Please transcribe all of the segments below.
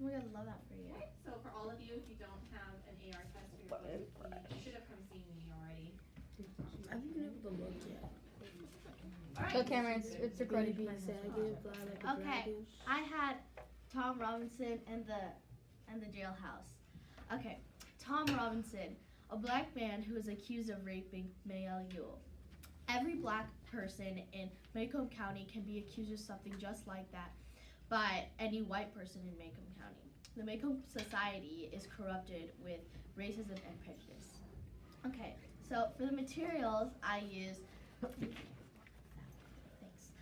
Oh my god, I love that for you. Okay, so for all of you, if you don't have an AR test for your PCP, you should have come see me already. I haven't been able to look yet. All right. Go Cameron, it's recording. Okay, I had Tom Robinson and the jailhouse. Okay, Tom Robinson, a black man who is accused of raping Mayel Ewell. Every black person in Macomb County can be accused of something just like that by any white person in Macomb County. The Macomb society is corrupted with racism and prejudice. Okay, so for the materials I use, thanks.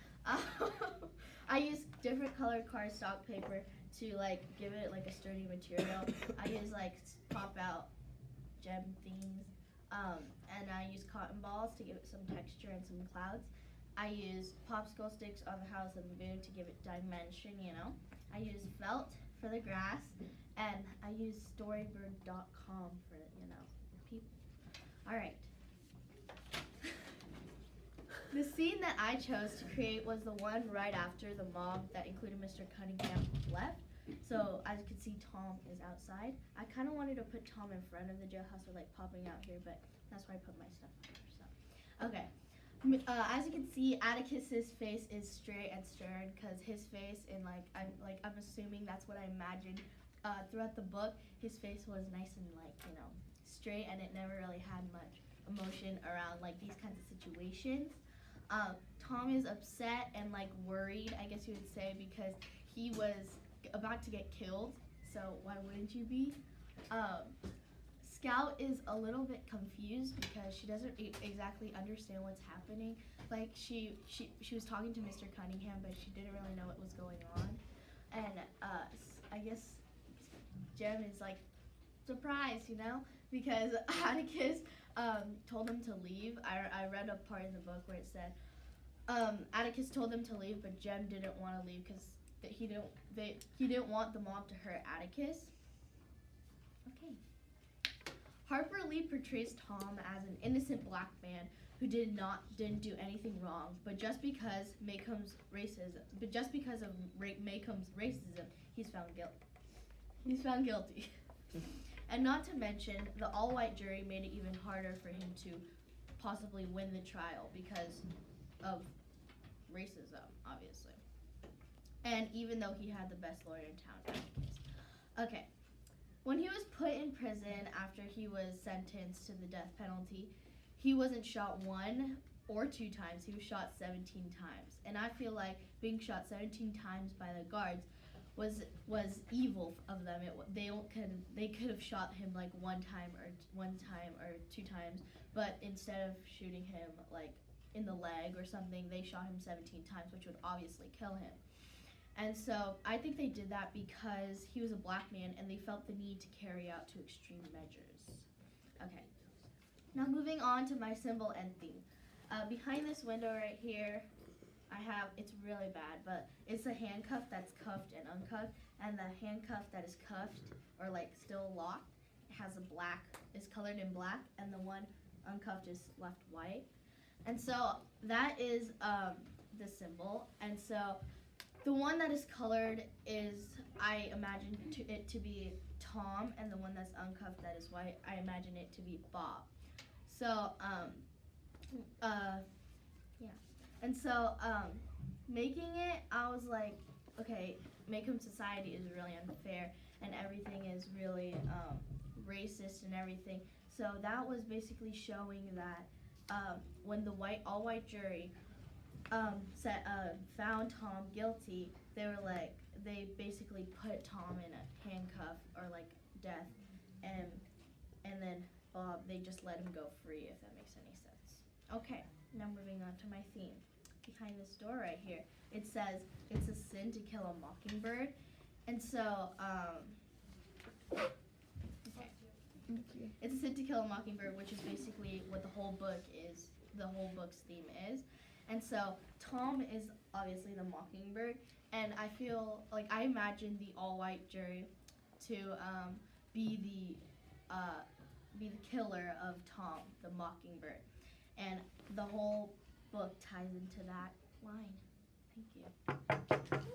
I use different colored cardstock paper to like give it like a sturdy material. I use like pop out gem things, and I use cotton balls to give it some texture and some clouds. I use popsicle sticks on the house and the moon to give it dimension, you know. I use felt for the grass, and I use storybird.com for, you know, people. All right. The scene that I chose to create was the one right after the mob that included Mr. Cunningham left. So as you can see, Tom is outside. I kind of wanted to put Tom in front of the jailhouse or like popping out here, but that's why I put my stuff on there. So, okay. As you can see, Atticus's face is straight and stern because his face, and I'm assuming that's what I imagined throughout the book. His face was nice and like, you know, straight, and it never really had much emotion around like these kinds of situations. Tom is upset and like worried, I guess you would say, because he was about to get killed. So why wouldn't you be? Scout is a little bit confused because she doesn't exactly understand what's happening. Like she was talking to Mr. Cunningham, but she didn't really know what was going on. And I guess Jem is like surprised, you know, because Atticus told him to leave. I read a part in the book where it said Atticus told them to leave, but Jem didn't want to leave because he didn't want the mob to hurt Atticus. Okay. Harper Lee portrays Tom as an innocent black man who didn't do anything wrong, but just because of Macomb's racism, he's found guilty. And not to mention, the all-white jury made it even harder for him to possibly win the trial because of racism, obviously. And even though he had the best lawyer in town, Atticus. Okay. When he was put in prison after he was sentenced to the death penalty, he wasn't shot 1 or 2 times, he was shot 17 times. And I feel like being shot 17 times by the guards was evil of them. They could have shot him like one time or 2 times, but instead of shooting him like in the leg or something, they shot him 17 times, which would obviously kill him. And so I think they did that because he was a black man and they felt the need to carry out to extreme measures. Okay. Now moving on to my symbol and theme. Behind this window right here, it's really bad, but it's a handcuff that's cuffed and uncuffed, and the handcuff that is cuffed or like still locked is colored in black, and the one uncuffed is left white. And so that is the symbol. And so the one that is colored is, I imagine it to be Tom, and the one that's uncuffed that is white, I imagine it to be Bob. So, yeah. And so, making it, I was like, okay, Macomb society is really unfair, and everything is really racist and everything. So that was basically showing that when the all-white jury found Tom guilty, they basically put Tom in a handcuff or like death, and then Bob, they just let him go free, if that makes any sense. Okay, now moving on to my theme. Behind this door right here, it says it's a sin to kill a mockingbird, and so okay, it's a sin to kill a mockingbird, which is basically what the whole book's theme is. And so Tom is obviously the mockingbird, and I feel like I imagine the all-white jury to be the killer of Tom, the mockingbird, and the whole book ties into that line. Thank you.